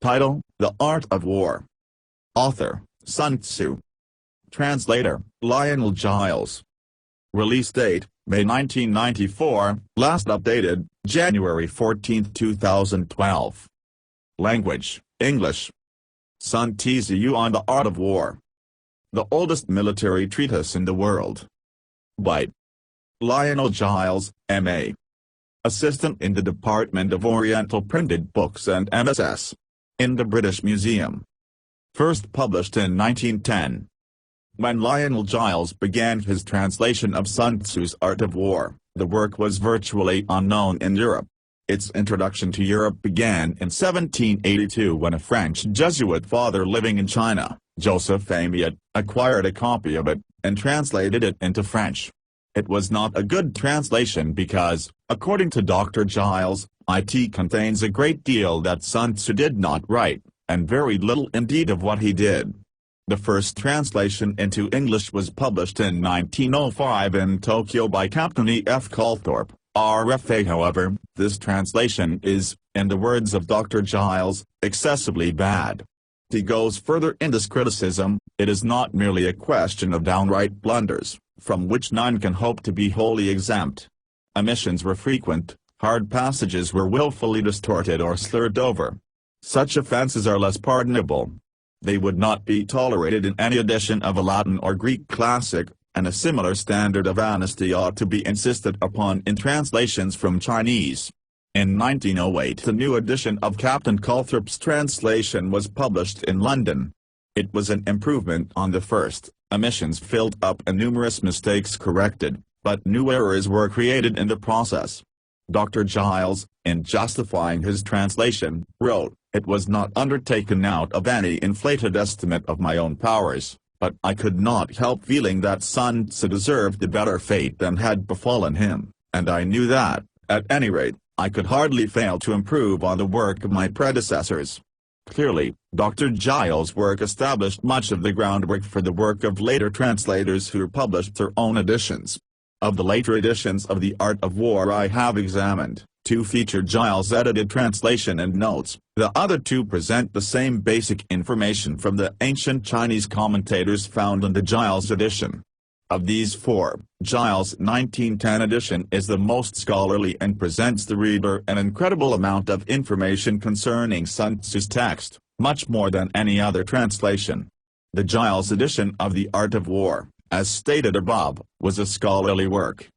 Title: The Art of War. Author: Sun Tzu. Translator: Lionel Giles. Release date: May 1994, last updated, January 14, 2012. Language: English. Sun Tzu on the Art of War. The oldest military treatise in the world. By Lionel Giles, M.A. Assistant in the Department of Oriental Printed Books and MSS. In the British Museum. First published in 1910. When Lionel Giles began his translation of Sun Tzu's Art of War, the work was virtually unknown in Europe. Its introduction to Europe began in 1782 when a French Jesuit father living in China, Joseph Amiot, acquired a copy of it, and translated it into French. It was not a good translation because, according to Dr. Giles, it contains a great deal that Sun Tzu did not write, and very little indeed of what he did. The first translation into English was published in 1905 in Tokyo by Captain E. F. Calthorpe, RFA. However, this translation is, in the words of Dr. Giles, excessively bad. He goes further in this criticism: it is not merely a question of downright blunders, from which none can hope to be wholly exempt. Omissions were frequent, hard passages were willfully distorted or slurred over. Such offenses are less pardonable. They would not be tolerated in any edition of a Latin or Greek classic, and a similar standard of honesty ought to be insisted upon in translations from Chinese. In 1908 a new edition of Captain Calthorpe's translation was published in London. It was an improvement on the first, omissions filled up and numerous mistakes corrected, but new errors were created in the process. Dr. Giles, in justifying his translation, wrote, "It was not undertaken out of any inflated estimate of my own powers, but I could not help feeling that Sun Tzu deserved a better fate than had befallen him, and I knew that, at any rate, I could hardly fail to improve on the work of my predecessors." Clearly, Dr. Giles' work established much of the groundwork for the work of later translators who published their own editions. Of the later editions of The Art of War I have examined, two feature Giles' edited translation and notes, the other two present the same basic information from the ancient Chinese commentators found in the Giles edition. Of these four, Giles' 1910 edition is the most scholarly and presents the reader an incredible amount of information concerning Sun Tzu's text, much more than any other translation. The Giles edition of The Art of War, as stated above, was a scholarly work.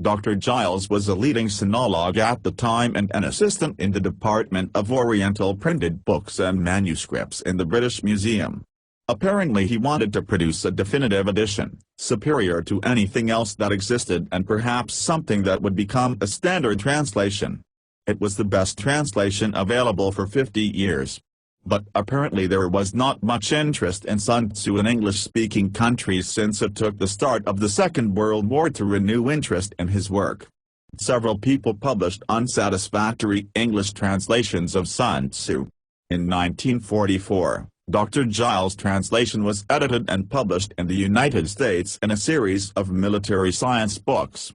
Dr. Giles was a leading sinologue at the time and an assistant in the Department of Oriental Printed Books and Manuscripts in the British Museum. Apparently he wanted to produce a definitive edition, superior to anything else that existed and perhaps something that would become a standard translation. It was the best translation available for 50 years. But apparently there was not much interest in Sun Tzu in English-speaking countries since it took the start of the Second World War to renew interest in his work. Several people published unsatisfactory English translations of Sun Tzu. In 1944, Dr. Giles' translation was edited and published in the United States in a series of military science books.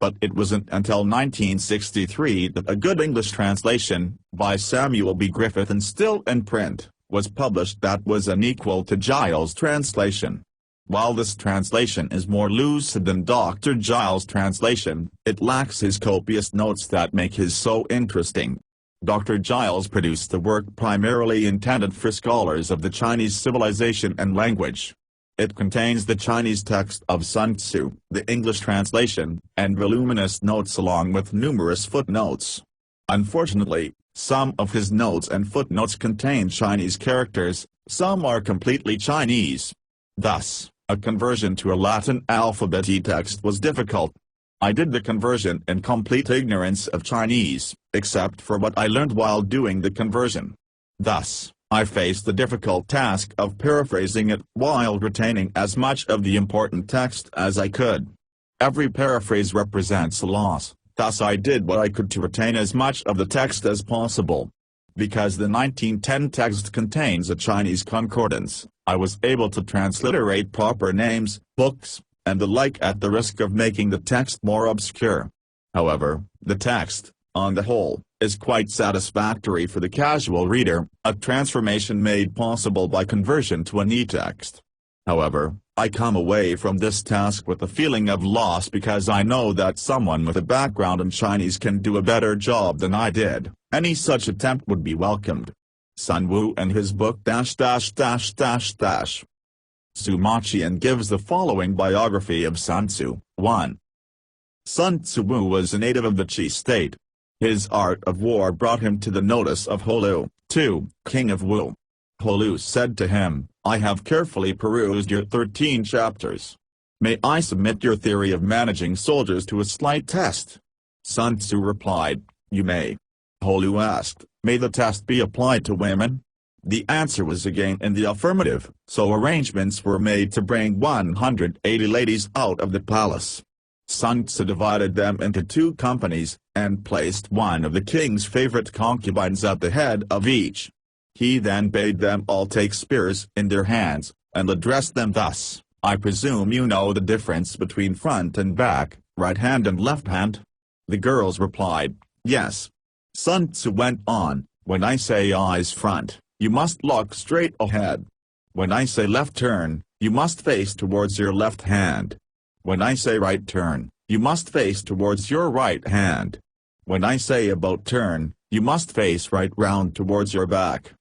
But it wasn't until 1963 that a good English translation, by Samuel B. Griffith and still in print, was published that was an equal to Giles' translation. While this translation is more lucid than Dr. Giles' translation, it lacks his copious notes that make his so interesting. Dr. Giles produced the work primarily intended for scholars of the Chinese civilization and language. It contains the Chinese text of Sun Tzu, the English translation, and voluminous notes along with numerous footnotes. Unfortunately, some of his notes and footnotes contain Chinese characters, some are completely Chinese. Thus, a conversion to a Latin alphabet text was difficult. I did the conversion in complete ignorance of Chinese, except for what I learned while doing the conversion. Thus, I faced the difficult task of paraphrasing it while retaining as much of the important text as I could. Every paraphrase represents a loss, thus I did what I could to retain as much of the text as possible. Because the 1910 text contains a Chinese concordance, I was able to transliterate proper names, books, and the like at the risk of making the text more obscure. However, the text, on the whole, is quite satisfactory for the casual reader, a transformation made possible by conversion to an e-text. However, I come away from this task with a feeling of loss because I know that someone with a background in Chinese can do a better job than I did. Any such attempt would be welcomed. Sun Wu and his book Szu Maqian gives the following biography of Sun Tzu. 1. Sun Tzu was a native of the Qi state. His art of war brought him to the notice of Holu, 2, king of Wu. Holu said to him, "I have carefully perused your 13 chapters. May I submit your theory of managing soldiers to a slight test?" Sun Tzu replied, "You may." Holu asked, "May the test be applied to women?" The answer was again in the affirmative, so arrangements were made to bring 180 ladies out of the palace. Sun Tzu divided them into 2 companies, and placed one of the king's favorite concubines at the head of each. He then bade them all take spears in their hands, and addressed them thus, "I presume you know the difference between front and back, right hand and left hand?" The girls replied, "Yes." Sun Tzu went on, "When I say eyes front, you must look straight ahead. When I say left turn, you must face towards your left hand. When I say right turn, you must face towards your right hand. When I say about turn, you must face right round towards your back."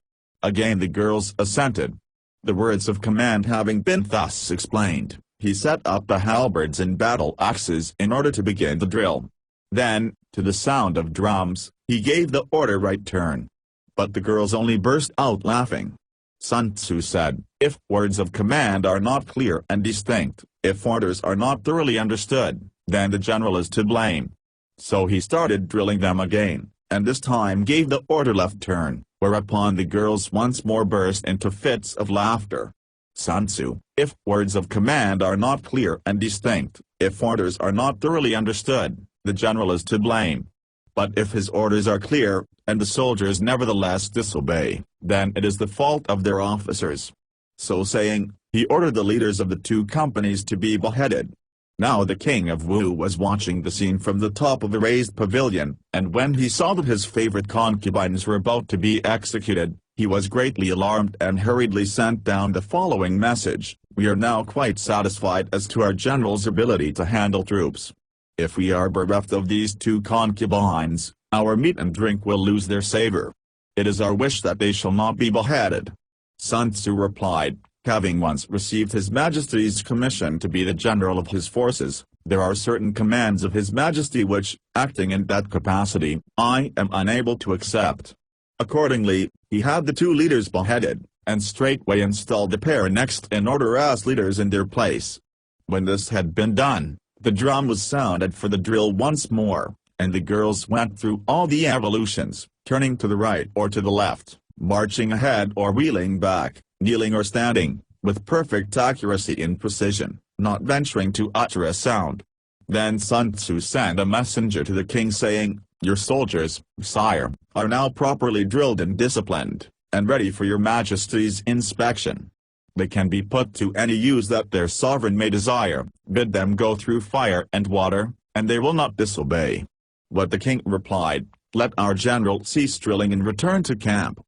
Again the girls assented. The words of command having been thus explained, he set up the halberds and battle axes in order to begin the drill. Then, to the sound of drums, he gave the order right turn. But the girls only burst out laughing. Sun Tzu said, "If words of command are not clear and distinct, if orders are not thoroughly understood, then the general is to blame." So he started drilling them again, and this time gave the order left turn, whereupon the girls once more burst into fits of laughter. Sun Tzu, "If words of command are not clear and distinct, if orders are not thoroughly understood, the general is to blame. But if his orders are clear, and the soldiers nevertheless disobey, then it is the fault of their officers." So saying, he ordered the leaders of the 2 companies to be beheaded. Now the king of Wu was watching the scene from the top of a raised pavilion, and when he saw that his favorite concubines were about to be executed, he was greatly alarmed and hurriedly sent down the following message, "We are now quite satisfied as to our general's ability to handle troops. If we are bereft of these 2 concubines, our meat and drink will lose their savor. It is our wish that they shall not be beheaded." Sun Tzu replied, "Having once received His Majesty's commission to be the general of his forces, there are certain commands of His Majesty which, acting in that capacity, I am unable to accept." Accordingly, he had the 2 leaders beheaded, and straightway installed the pair next in order as leaders in their place. When this had been done, the drum was sounded for the drill once more, and the girls went through all the evolutions, turning to the right or to the left, marching ahead or wheeling back, kneeling or standing, with perfect accuracy and precision, not venturing to utter a sound. Then Sun Tzu sent a messenger to the king saying, "Your soldiers, sire, are now properly drilled and disciplined, and ready for your majesty's inspection. They can be put to any use that their sovereign may desire, bid them go through fire and water, and they will not disobey." What the king replied, "Let our general cease drilling and return to camp.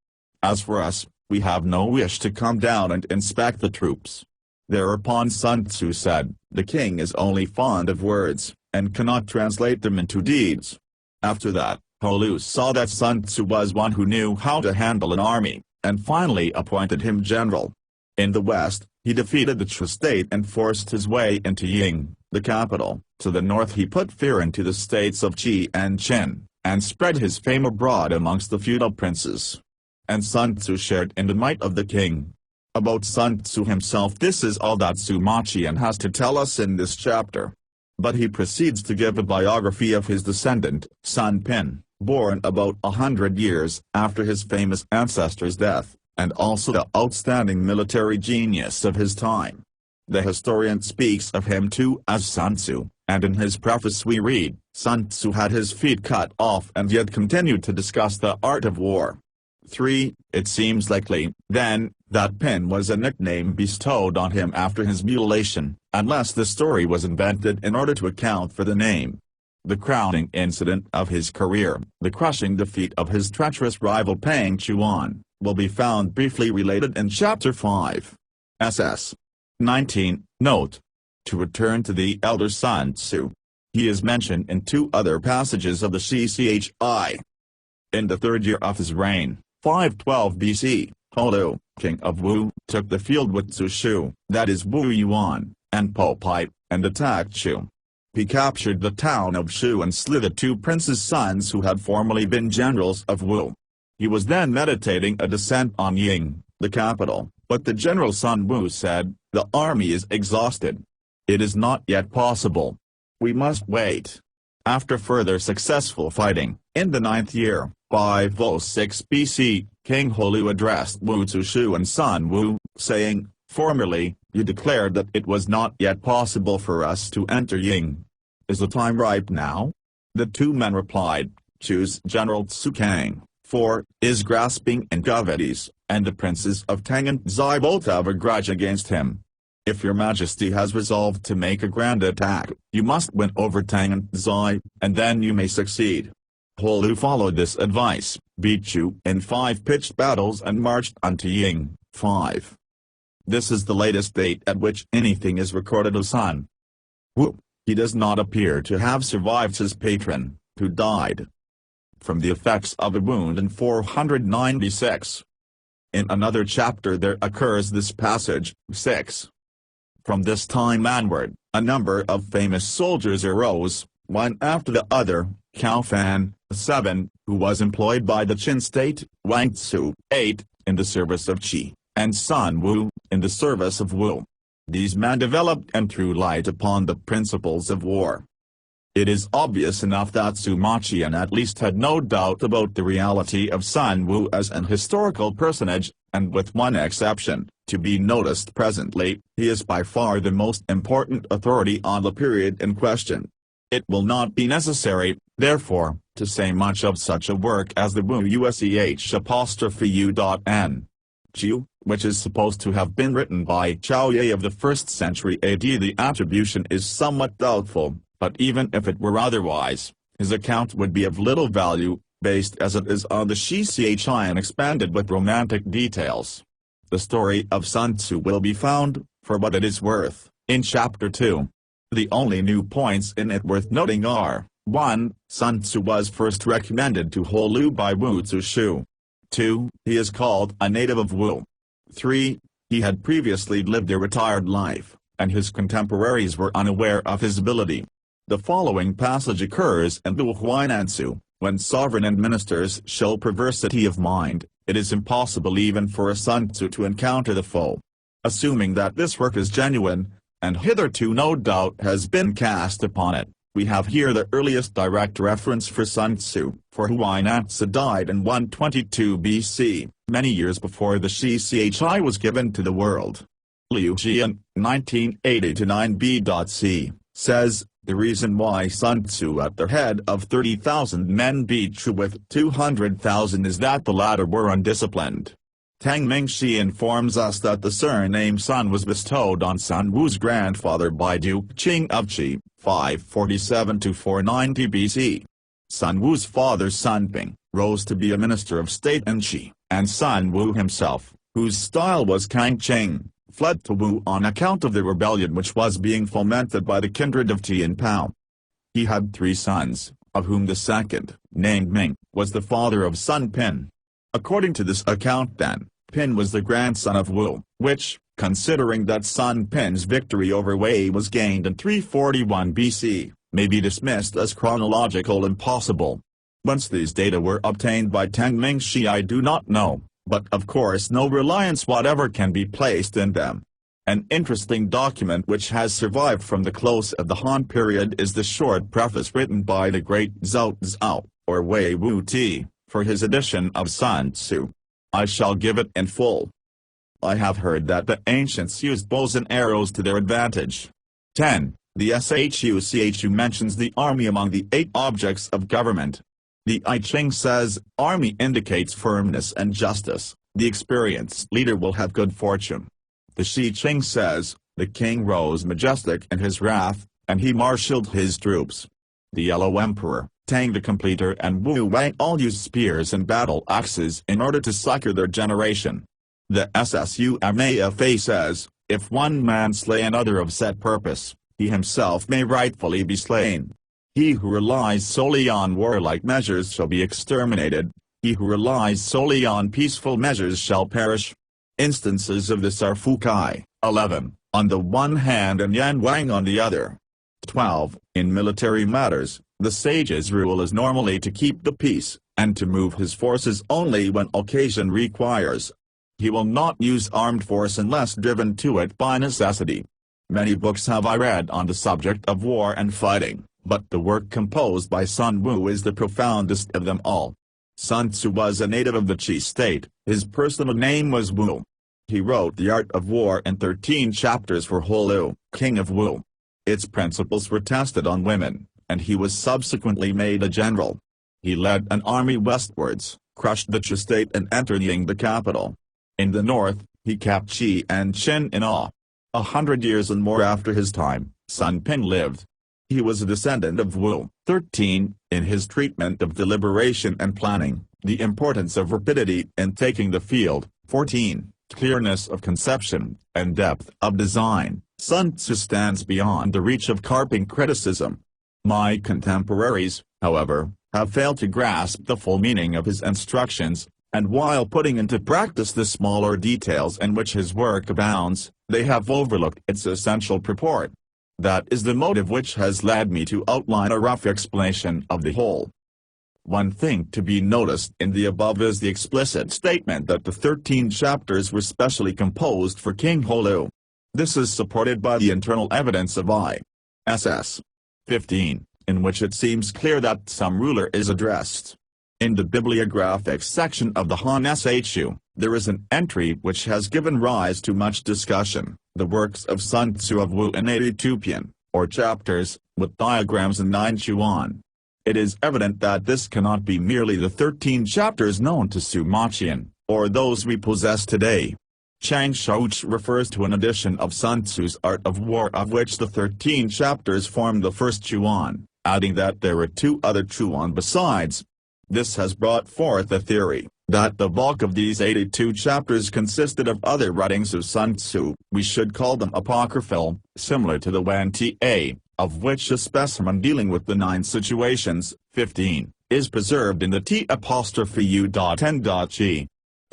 As for us, we have no wish to come down and inspect the troops." Thereupon Sun Tzu said, "The king is only fond of words, and cannot translate them into deeds." After that, Holu saw that Sun Tzu was one who knew how to handle an army, and finally appointed him general. In the west, he defeated the Chu state and forced his way into Ying, the capital. To the north he put fear into the states of Qi and Qin, and spread his fame abroad amongst the feudal princes. And Sun Tzu shared in the might of the king. About Sun Tzu himself, this is all that Szu Maqian has to tell us in this chapter. But he proceeds to give a biography of his descendant, Sun Pin, born about 100 years after his famous ancestor's death, and also the outstanding military genius of his time. The historian speaks of him too as Sun Tzu, and in his preface we read, "Sun Tzu had his feet cut off and yet continued to discuss the art of war." 3. It seems likely, then, that Pin was a nickname bestowed on him after his mutilation, unless the story was invented in order to account for the name. the crowning incident of his career, the crushing defeat of his treacherous rival Pang Chuan, will be found briefly related in Chapter 5. SS 19. Note. To return to the elder Sun Tzu. He is mentioned in 2 other passages of the CCHI. In the 3rd year of his reign, 512 BC, Holu, king of Wu, took the field with Zhu Shu, that is Wu Yuan, and Po Pai, and attacked Shu. He captured the town of Shu and slew the 2 princes' sons who had formerly been generals of Wu. He was then meditating a descent on Ying, the capital, but the general Sun Wu said, "The army is exhausted. It is not yet possible. We must wait." After further successful fighting, in the 9th year, 506 BC, King Holu addressed Wu Zushu and Sun Wu, saying, "Formerly, you declared that it was not yet possible for us to enter Ying. Is the time ripe now?" The 2 men replied, "Choose General Tsukang, for is grasping in Govedes, and the princes of Tang and Zai both have a grudge against him. If your majesty has resolved to make a grand attack, you must win over Tang and Zai, and then you may succeed." Holu followed this advice, beat Chu in 5 pitched battles and marched unto Ying. 5. This is the latest date at which anything is recorded of Sun Wu. He does not appear to have survived his patron, who died from the effects of a wound in 496. In another chapter there occurs this passage, 6. From this time onward, a number of famous soldiers arose, one after the other: Cao Fan, 7, who was employed by the Qin state; Wang Tzu, 8, in the service of Qi; and Sun Wu, in the service of Wu. These men developed and threw light upon the principles of war. It is obvious enough that Sima Qian at least had no doubt about the reality of Sun Wu as an historical personage, and with one exception, to be noticed presently, he is by far the most important authority on the period in question. It will not be necessary, therefore, to say much of such a work as the Wu Ush'N Chiu, which is supposed to have been written by Chao Ye of the 1st century AD. The attribution is somewhat doubtful, but even if it were otherwise, his account would be of little value, based as it is on the CCHI and expanded with romantic details. The story of Sun Tzu will be found, for what it is worth, in Chapter 2. The only new points in it worth noting are: 1. Sun Tzu was first recommended to Holu by Wu Zushu. 2. He is called a native of Wu. 3. He had previously lived a retired life, and his contemporaries were unaware of his ability. The following passage occurs in the Huainanzi: "When sovereign and ministers show perversity of mind, it is impossible even for a Sun Tzu to encounter the foe." Assuming that this work is genuine, and hitherto no doubt has been cast upon it, we have here the earliest direct reference for Sun Tzu, for Huainanzi died in 122 BC, many years before the CCHI was given to the world. Liu Jian, 1980-9 B.C., says, "The reason why Sun Tzu at the head of 30,000 men beat Chu with 200,000 is that the latter were undisciplined." Tang Mingshi informs us that the surname Sun was bestowed on Sun Wu's grandfather by Duke Qing of Qi, 547-490 BC. Sun Wu's father Sun Ping, rose to be a minister of state in Qi, and Sun Wu himself, whose style was Kang Qing, fled to Wu on account of the rebellion which was being fomented by the kindred of Tian Pao. He had 3 sons, of whom the second, named Ming, was the father of Sun Pin. According to this account then, Pin was the grandson of Wu, which, considering that Sun Pin's victory over Wei was gained in 341 BC, may be dismissed as chronological impossible. Whence these data were obtained by Tang Mingshi I do not know, but of course no reliance whatever can be placed in them. An interesting document which has survived from the close of the Han period is the short preface written by the great Zhao Zhao, or Wei Wu Ti, for his edition of Sun Tzu. I shall give it in full. I have heard that the ancients used bows and arrows to their advantage. 10. The Shuchu mentions the army among the 8 objects of government. The I Ching says, army indicates firmness and justice, the experienced leader will have good fortune. The Shi Ching says, the king rose majestic in his wrath, and he marshaled his troops. the Yellow Emperor, Tang the Completer and Wu Wang all used spears and battle axes in order to succor their generation. The SSUMAFA says, if one man slay another of set purpose, he himself may rightfully be slain. He who relies solely on warlike measures shall be exterminated, he who relies solely on peaceful measures shall perish. Instances of this are Fukai, 11, on the one hand and Yan Wang on the other. 12. In military matters, the sage's rule is normally to keep the peace, and to move his forces only when occasion requires. He will not use armed force unless driven to it by necessity. Many books have I read on the subject of war and fighting, but the work composed by Sun Wu is the profoundest of them all. Sun Tzu was a native of the Qi state, his personal name was Wu. He wrote The Art of War in 13 chapters for Holu, king of Wu. Its principles were tested on women, and he was subsequently made a general. He led an army westwards, crushed the Qi state and entered Ying the capital. In the north, he kept Qi and Qin in awe. 100 years and more after his time, Sun Ping lived. He was a descendant of Wu. 13. In his treatment of deliberation and planning, the importance of rapidity in taking the field. 14. Clearness of conception, and depth of design, Sun Tzu stands beyond the reach of carping criticism. My contemporaries, however, have failed to grasp the full meaning of his instructions, and while putting into practice the smaller details in which his work abounds, they have overlooked its essential purport. That is the motive which has led me to outline a rough explanation of the whole. One thing to be noticed in the above is the explicit statement that the 13 chapters were specially composed for King Holu. This is supported by the internal evidence of ISS 15, in which it seems clear that some ruler is addressed. In the bibliographic section of the Han Shu, there is an entry which has given rise to much discussion, the works of Sun Tzu of Wu in 82 Pian, or chapters, with diagrams in 9 Chuan. It is evident that this cannot be merely the 13 chapters known to Sima Qian, or those we possess today. Chang Shouch refers to an edition of Sun Tzu's Art of War of which the 13 chapters form the first Chuan, adding that there are 2 other Chuan besides. This has brought forth a theory, that the bulk of these 82 chapters consisted of other writings of Sun Tzu, we should call them apocryphal, similar to the Wan Ta, of which a specimen dealing with the 9 situations, 15, is preserved in the T'(U.10.G.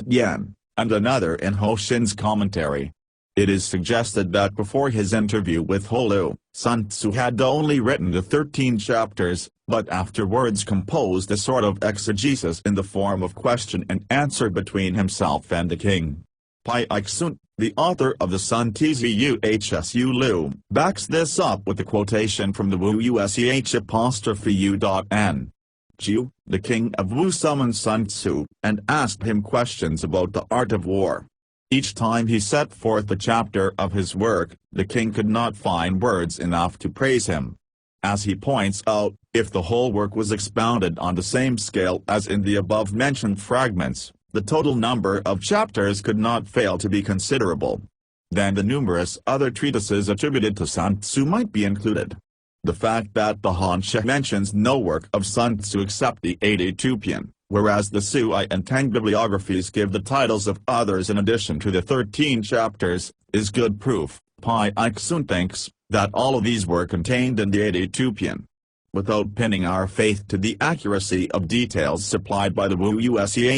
Yan, and another in Ho Shin's commentary. It is suggested that before his interview with Holu, Sun Tzu had only written the 13 chapters, but afterwards composed a sort of exegesis in the form of question and answer between himself and the king. Pai Ixun, the author of the Sun Tzu Lu, backs this up with a quotation from the Wu Ush'U.N. Jiu, the king of Wu summoned Sun Tzu, and asked him questions about the art of war. Each time he set forth a chapter of his work, the king could not find words enough to praise him. As he points out, if the whole work was expounded on the same scale as in the above-mentioned fragments, the total number of chapters could not fail to be considerable. Then the numerous other treatises attributed to Sun Tzu might be included. The fact that the Han She mentions no work of Sun Tzu except the 82 Pian, whereas the Sui and Tang bibliographies give the titles of others in addition to the 13 chapters, is good proof, Pai Ixun thinks, that all of these were contained in the 82 Pian. Without pinning our faith to the accuracy of details supplied by the Wu Ush'U.N.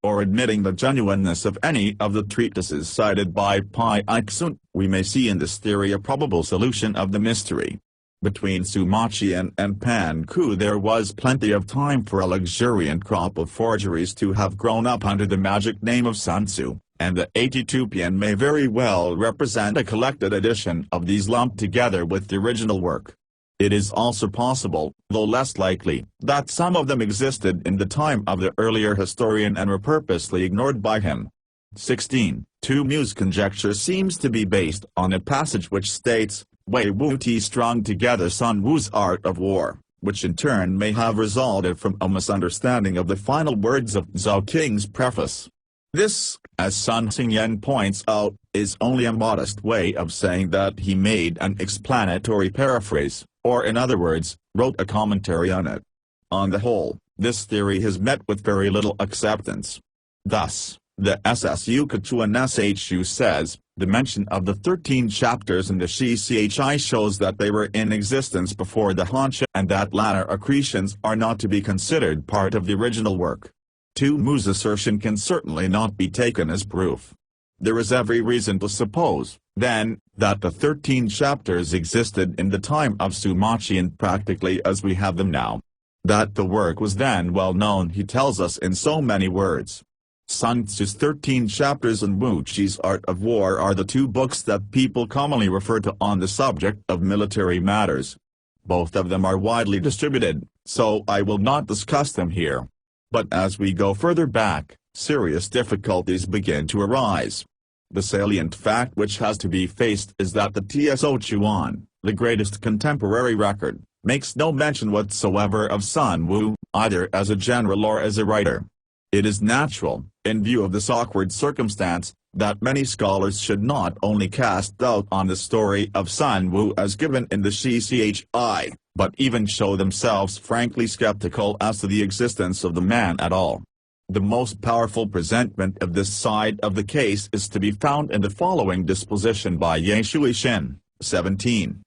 or admitting the genuineness of any of the treatises cited by Pai Ixun, we may see in this theory a probable solution of the mystery. Between Sima Qian and Pan Ku there was plenty of time for a luxuriant crop of forgeries to have grown up under the magic name of Sun Tzu, and the 82 Pian may very well represent a collected edition of these lumped together with the original work. It is also possible, though less likely, that some of them existed in the time of the earlier historian and were purposely ignored by him. 16. Tu Mu's conjecture seems to be based on a passage which states, Wei Wu Ti strung together Sun Wu's Art of War, which in turn may have resulted from a misunderstanding of the final words of Zhao Qing's preface. This, as Sun Xingyan points out, is only a modest way of saying that he made an explanatory paraphrase, or in other words, wrote a commentary on it. On the whole, this theory has met with very little acceptance. Thus, the SSU Quechuan SHU says, the mention of the 13 chapters in the Shi-Chi shows that they were in existence before the Hansha and that latter accretions are not to be considered part of the original work. Tu Mu's assertion can certainly not be taken as proof. There is every reason to suppose, then, that the 13 chapters existed in the time of Sima Qian practically as we have them now. That the work was then well known he tells us in so many words. Sun Tzu's 13 chapters and Wu Qi's Art of War are the two books that people commonly refer to on the subject of military matters. Both of them are widely distributed, so I will not discuss them here. But as we go further back, serious difficulties begin to arise. The salient fact which has to be faced is that the Tso Chuan, the greatest contemporary record, makes no mention whatsoever of Sun Wu, either as a general or as a writer. It is natural, in view of this awkward circumstance, that many scholars should not only cast doubt on the story of Sun Wu as given in the Shi-Chi, but even show themselves frankly skeptical as to the existence of the man at all. The most powerful presentment of this side of the case is to be found in the following disposition by Ye Shuixin, 17.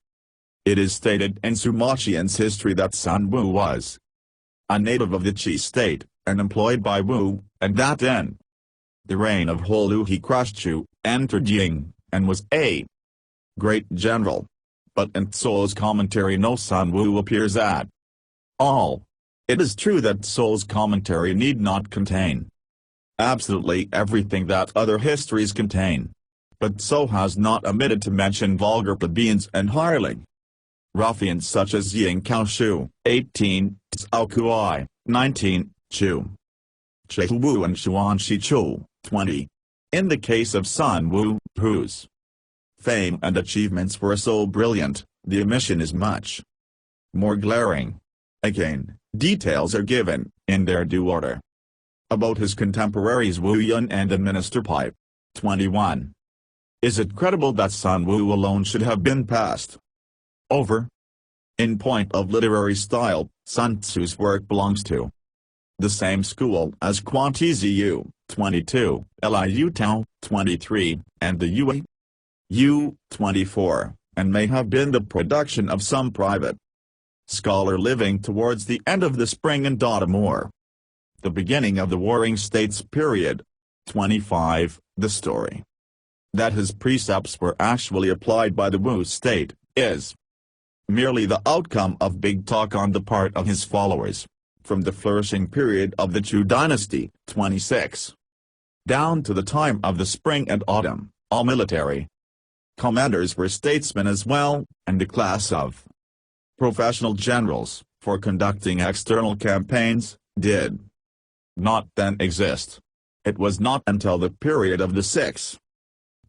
It is stated in Sima Qian's history that Sun Wu was a native of the Qi state, and employed by Wu, and that in the reign of Holu he crushed Chu, entered Ying, and was a great general. But in Tso's commentary no Sun Wu appears at all. It is true that Tso's commentary need not contain absolutely everything that other histories contain. But Tso has not omitted to mention vulgar plebeians and hireling ruffians such as Ying Kaoshu, 18, Cao Kuai, 19, Chu Che Wu and Xuan Shichu, 20. In the case of Sun Wu, whose fame and achievements were so brilliant, the omission is much more glaring. Again, details are given, in their due order, about his contemporaries Wu Yun and the Minister Pipe. 21. Is it credible that Sun Wu alone should have been passed over? In point of literary style, Sun Tzu's work belongs to the same school as Quantizi 22, Liu Tao, 23, and the Yue, 24, and may have been the production of some private scholar living towards the end of the Spring and Autumn War, the beginning of the Warring States period. 25. The story that his precepts were actually applied by the Wu state is merely the outcome of big talk on the part of his followers, from the flourishing period of the Chu dynasty, 26, down to the time of the Spring and Autumn. All military commanders were statesmen as well, and a class of professional generals, for conducting external campaigns, did not then exist. It was not until the period of the 6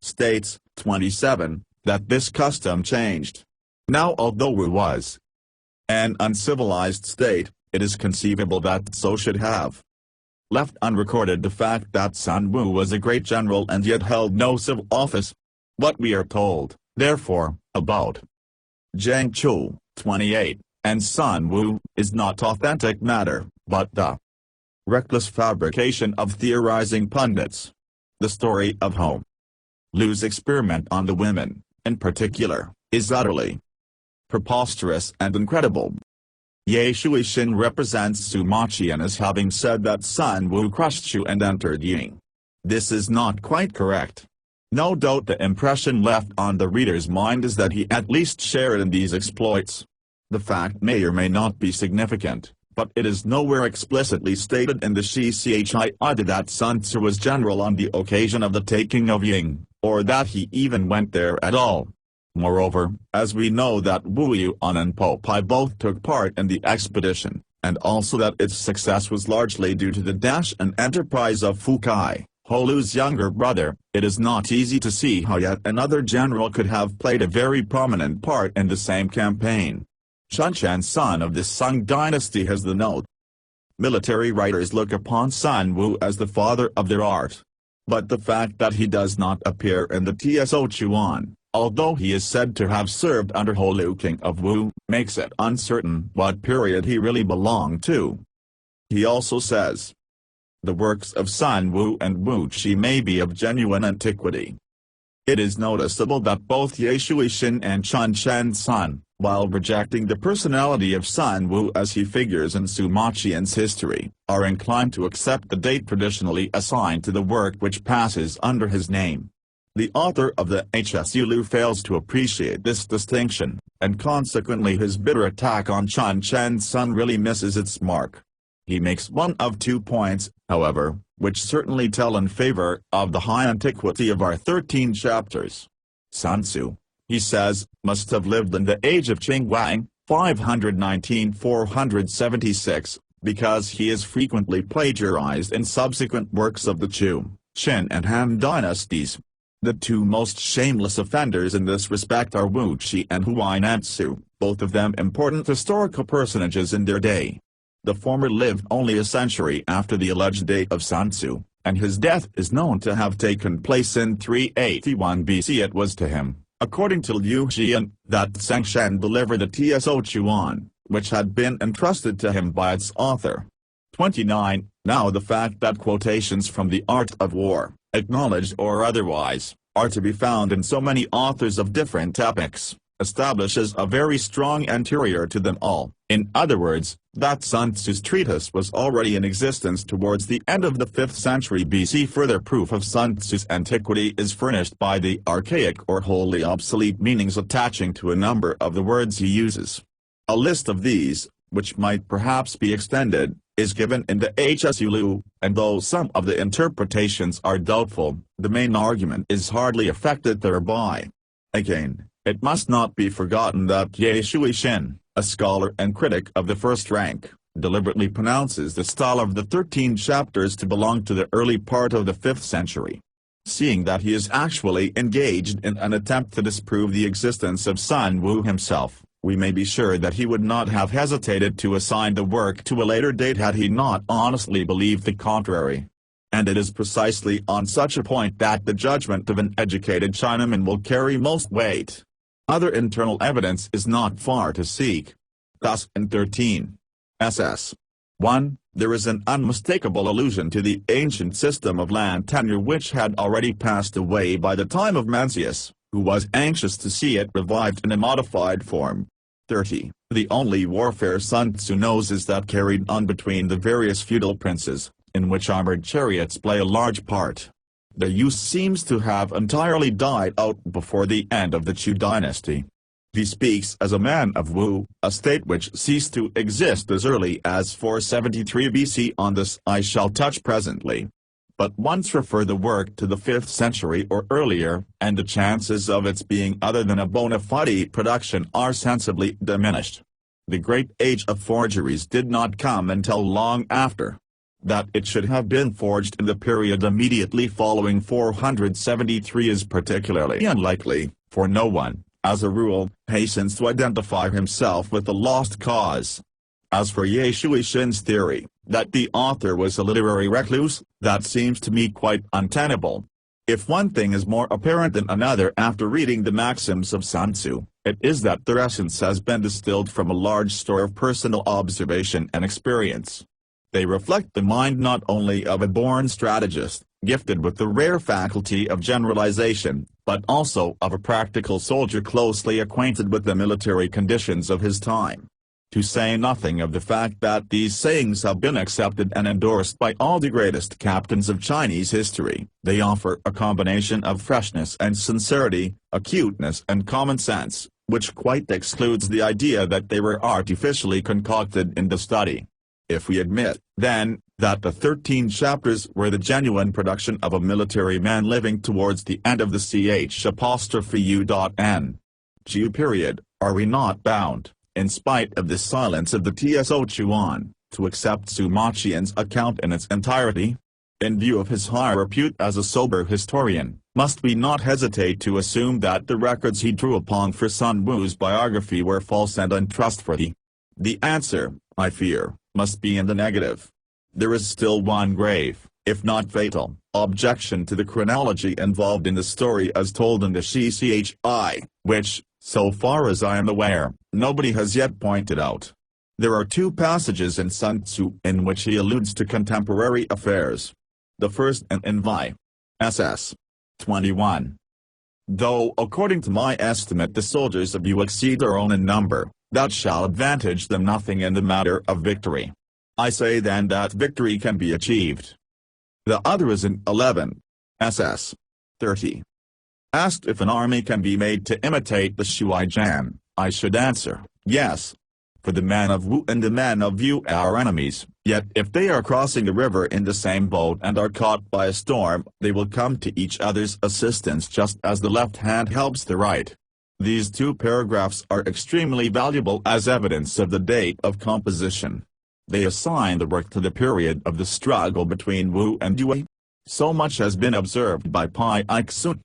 states, 27, that this custom changed. Now although Wu was an uncivilized state, it is conceivable that Tso should have left unrecorded the fact that Sun Wu was a great general and yet held no civil office. What we are told, therefore, about Zhang Chu, 28, and Sun Wu, is not authentic matter, but the reckless fabrication of theorizing pundits. The story of Ho Lu's experiment on the women, in particular, is utterly preposterous and incredible. Ye Shuixin represents Sima Qian as having said that Sun Wu crushed Chu and entered Ying. This is not quite correct. No doubt the impression left on the reader's mind is that he at least shared in these exploits. The fact may or may not be significant, but it is nowhere explicitly stated in the Shi-Chi either that Sun Tzu was general on the occasion of the taking of Ying, or that he even went there at all. Moreover, as we know that Wu Yuan and Po Pai both took part in the expedition, and also that its success was largely due to the dash and enterprise of Fu Kai, Ho Lu's younger brother, it is not easy to see how yet another general could have played a very prominent part in the same campaign. Sun Quan, son of the Sung dynasty, has the note. Military writers look upon Sun Wu as the father of their art. But the fact that he does not appear in the Tso Chuan, although he is said to have served under Holu King of Wu, makes it uncertain what period he really belonged to. He also says, the works of Sun Wu and Wu Qi may be of genuine antiquity. It is noticeable that both Ye Shuixin and Chen Shenzhen, while rejecting the personality of Sun Wu as he figures in Sima Qian's history, are inclined to accept the date traditionally assigned to the work which passes under his name. The author of the Hsu Lu fails to appreciate this distinction, and consequently his bitter attack on Chen Shenzhen really misses its mark. He makes one of 2 points, however, which certainly tell in favor of the high antiquity of our 13 chapters. Sun Tzu, he says, must have lived in the age of Qing Wang, 519–476, because he is frequently plagiarized in subsequent works of the Chu, Qin and Han dynasties. The 2 most shameless offenders in this respect are Wu Qi and Huainan Tzu, both of them important historical personages in their day. The former lived only a century after the alleged date of Sun Tzu, and his death is known to have taken place in 381 BC. It was to him, according to Liu Xian, that Zheng Shen delivered the Tso Chuan, which had been entrusted to him by its author. 29. Now the fact that quotations from The Art of War, acknowledged or otherwise, are to be found in so many authors of different epochs, establishes a very strong anterior to them all. In other words, that Sun Tzu's treatise was already in existence towards the end of the 5th century BC. Further proof of Sun Tzu's antiquity is furnished by the archaic or wholly obsolete meanings attaching to a number of the words he uses. A list of these, which might perhaps be extended, is given in the Hsu Lu, and though some of the interpretations are doubtful, the main argument is hardly affected thereby. Again, it must not be forgotten that Ye Shuixin, a scholar and critic of the first rank, deliberately pronounces the style of the 13 chapters to belong to the early part of the 5th century. Seeing that he is actually engaged in an attempt to disprove the existence of Sun Wu himself, we may be sure that he would not have hesitated to assign the work to a later date had he not honestly believed the contrary. And it is precisely on such a point that the judgment of an educated Chinaman will carry most weight. Other internal evidence is not far to seek. Thus in 13 ss. 1, there is an unmistakable allusion to the ancient system of land tenure which had already passed away by the time of Mencius, who was anxious to see it revived in a modified form. 30. The only warfare Sun Tzu knows is that carried on between the various feudal princes, in which armored chariots play a large part. Their use seems to have entirely died out before the end of the Chu dynasty. He speaks as a man of Wu, a state which ceased to exist as early as 473 BC. On this I shall touch presently. But once refer the work to the 5th century or earlier, and the chances of its being other than a bona fide production are sensibly diminished. The great age of forgeries did not come until long after. That it should have been forged in the period immediately following 473 is particularly unlikely, for no one, as a rule, hastens to identify himself with the lost cause. As for Ye Shuixin's theory, that the author was a literary recluse, that seems to me quite untenable. If one thing is more apparent than another after reading the maxims of Sun Tzu, it is that their essence has been distilled from a large store of personal observation and experience. They reflect the mind not only of a born strategist, gifted with the rare faculty of generalization, but also of a practical soldier closely acquainted with the military conditions of his time. To say nothing of the fact that these sayings have been accepted and endorsed by all the greatest captains of Chinese history, they offer a combination of freshness and sincerity, acuteness and common sense, which quite excludes the idea that they were artificially concocted in the study. If we admit, then, that the 13 chapters were the genuine production of a military man living towards the end of the ch'.u.n. Chu period, are we not bound, in spite of the silence of the Tso Chuan, to accept Sima Qian's account in its entirety? In view of his high repute as a sober historian, must we not hesitate to assume that the records he drew upon for Sun Wu's biography were false and untrustworthy? The answer, I fear, must be in the negative. There is still one grave, if not fatal, Objection to the chronology involved in the story as told in the CCHI, which, so far as I am aware, nobody has yet pointed out. There are two passages in Sun Tzu in which he alludes to contemporary affairs. The first in Vi. SS. 21. Though according to my estimate the soldiers of you exceed their own in number, that shall advantage them nothing in the matter of victory. I say then that victory can be achieved. The other is in 11. SS. 30. Asked if an army can be made to imitate the Shuai-Jan, I should answer, yes. For the men of Wu and the men of Yu are enemies, yet if they are crossing the river in the same boat and are caught by a storm, they will come to each other's assistance just as the left hand helps the right. These two paragraphs are extremely valuable as evidence of the date of composition. They assign the work to the period of the struggle between Wu and Yue. So much has been observed by Pai Ixun.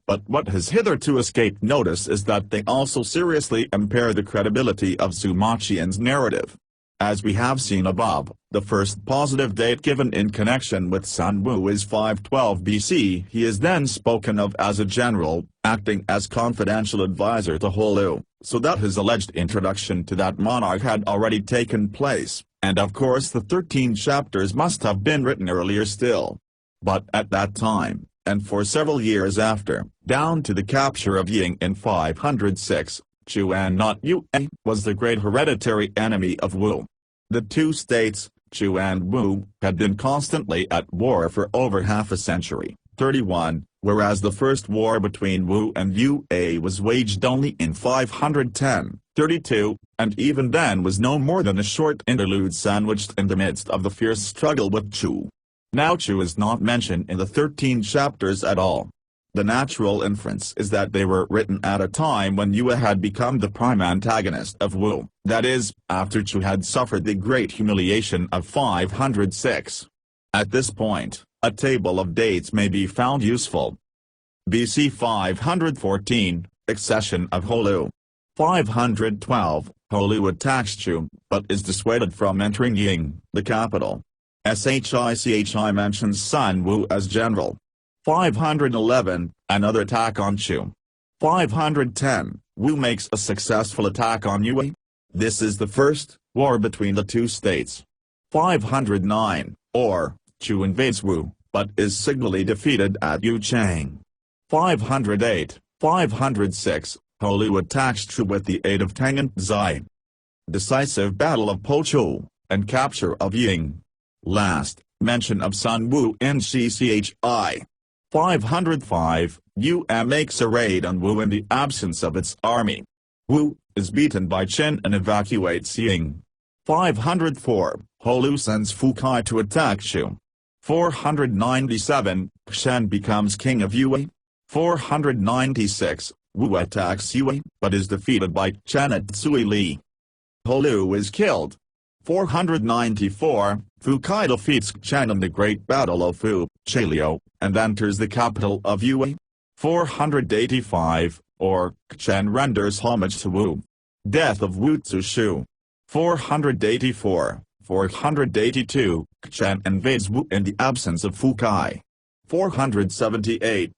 But what has hitherto escaped notice is that they also seriously impair the credibility of Sima Qian's narrative. As we have seen above, the first positive date given in connection with Sun Wu is 512 BC. He is then spoken of as a general, acting as confidential advisor to Holu, so that his alleged introduction to that monarch had already taken place, and of course the 13 chapters must have been written earlier still. But at that time, and for several years after, down to the capture of Ying in 506, Chu and not Yue was the great hereditary enemy of Wu. The two states, Chu and Wu, had been constantly at war for over half a century, 31, whereas the first war between Wu and Yue was waged only in 510, 32, and even then was no more than a short interlude sandwiched in the midst of the fierce struggle with Chu. Now Chu is not mentioned in the 13 chapters at all. The natural inference is that they were written at a time when Yue had become the prime antagonist of Wu, that is, after Chu had suffered the great humiliation of 506. At this point, a table of dates may be found useful. BC 514, accession of Holu. 512, Holu attacks Chu, but is dissuaded from entering Ying, the capital. Shichi mentions Sun Wu as general. 511, another attack on Chu. 510, Wu makes a successful attack on Yue. This is the first war between the two states. 509, Chu invades Wu, but is signally defeated at Yuchang. 508, 506, Holu attacks Chu with the aid of Tang and Zai. Decisive battle of Pochu, and capture of Ying. Last, mention of Sun Wu in CCHI. 505, Yue makes a raid on Wu in the absence of its army. Wu is beaten by Qin and evacuates Ying. 504, Holu sends Fu Kai to attack Chu. 497, Shen becomes king of Yue. 496, Wu attacks Yue, but is defeated by Chen at Tsui Li. Holu is killed. 494, Fu Kai defeats Chen in the Great Battle of Fu Chailiu, and enters the capital of Yue. 485, Chen renders homage to Wu. Death of Wu Zishu. 484, 482, Chen invades Wu in the absence of Fu Kai. 478,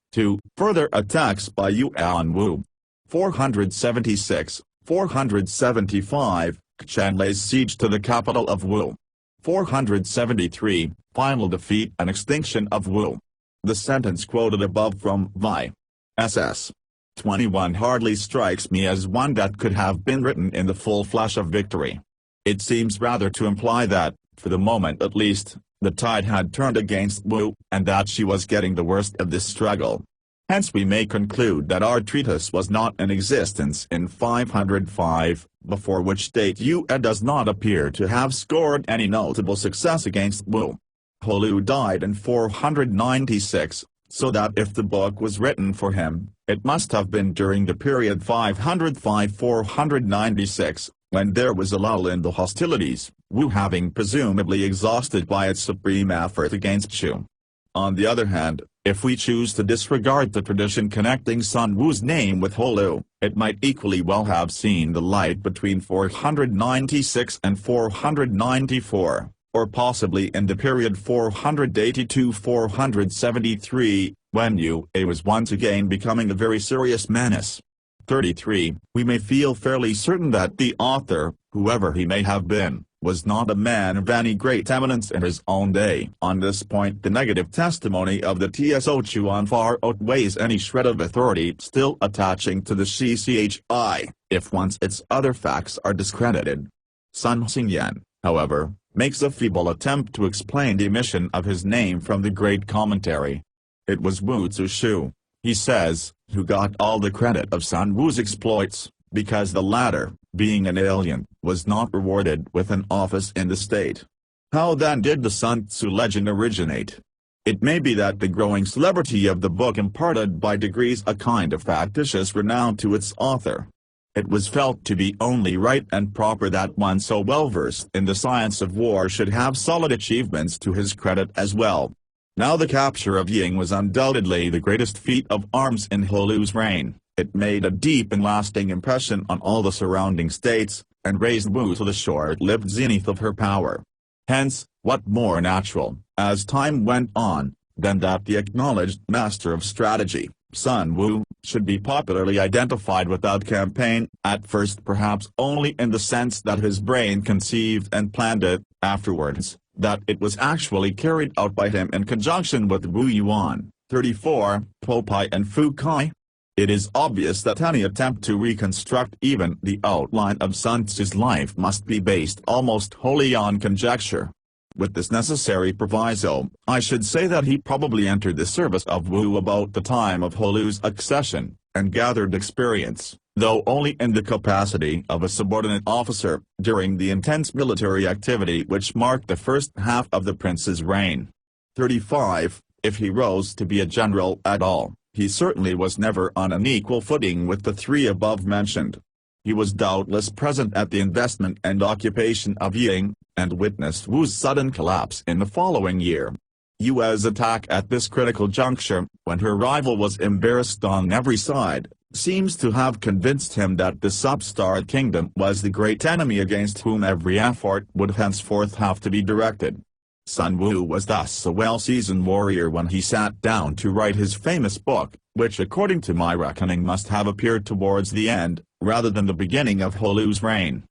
further attacks by Yue on Wu. 476, 475, Chen lays siege to the capital of Wu. 473, final defeat and extinction of Wu. The sentence quoted above from Vi. SS. 21 hardly strikes me as one that could have been written in the full flush of victory. It seems rather to imply that, for the moment at least, the tide had turned against Wu, and that she was getting the worst of this struggle. Hence we may conclude that our treatise was not in existence in 505, before which date Yue does not appear to have scored any notable success against Wu. Holu died in 496, so that if the book was written for him, it must have been during the period 505–496, when there was a lull in the hostilities, Wu having presumably exhausted by its supreme effort against Chu. On the other hand, if we choose to disregard the tradition connecting Sun Wu's name with Holu, it might equally well have seen the light between 496 and 494. or possibly in the period 480–473, when Yue was once again becoming a very serious menace. 33. We may feel fairly certain that the author, whoever he may have been, was not a man of any great eminence in his own day. On this point the negative testimony of the Tso Chuan far outweighs any shred of authority still attaching to the CCHI, if once its other facts are discredited. Sun Xingyan, however, makes a feeble attempt to explain the omission of his name from the great commentary. It was Wu Zixu, he says, who got all the credit of Sun Wu's exploits, because the latter, being an alien, was not rewarded with an office in the state. How then did the Sun Tzu legend originate? It may be that the growing celebrity of the book imparted by degrees a kind of factitious renown to its author. It was felt to be only right and proper that one so well versed in the science of war should have solid achievements to his credit as well. Now the capture of Ying was undoubtedly the greatest feat of arms in He Lu's reign. It made a deep and lasting impression on all the surrounding states, and raised Wu to the short-lived zenith of her power. Hence, what more natural, as time went on, than that the acknowledged master of strategy, Sun Wu, should be popularly identified without campaign, at first perhaps only in the sense that his brain conceived and planned it, afterwards, that it was actually carried out by him in conjunction with Wu Yuan, 34, Popeye and Fu Kai. It is obvious that any attempt to reconstruct even the outline of Sun Tzu's life must be based almost wholly on conjecture. With this necessary proviso, I should say that he probably entered the service of Wu about the time of He Lu's accession, and gathered experience, though only in the capacity of a subordinate officer, during the intense military activity which marked the first half of the prince's reign. 35. If he rose to be a general at all, he certainly was never on an equal footing with the three above mentioned. He was doubtless present at the investment and occupation of Ying, and witnessed Wu's sudden collapse in the following year. Yu's attack at this critical juncture, when her rival was embarrassed on every side, seems to have convinced him that this upstart kingdom was the great enemy against whom every effort would henceforth have to be directed. Sun Wu was thus a well-seasoned warrior when he sat down to write his famous book, which according to my reckoning must have appeared towards the end, rather than the beginning of He Lu's reign.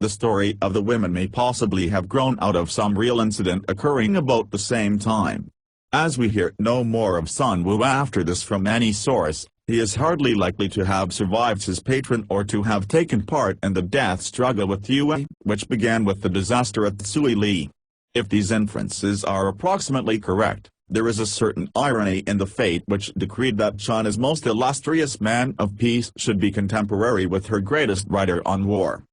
The story of the women may possibly have grown out of some real incident occurring about the same time. As we hear no more of Sun Wu after this from any source, he is hardly likely to have survived his patron or to have taken part in the death struggle with Yue, which began with the disaster at Tsui Li. If these inferences are approximately correct, there is a certain irony in the fate which decreed that China's most illustrious man of peace should be contemporary with her greatest writer on war.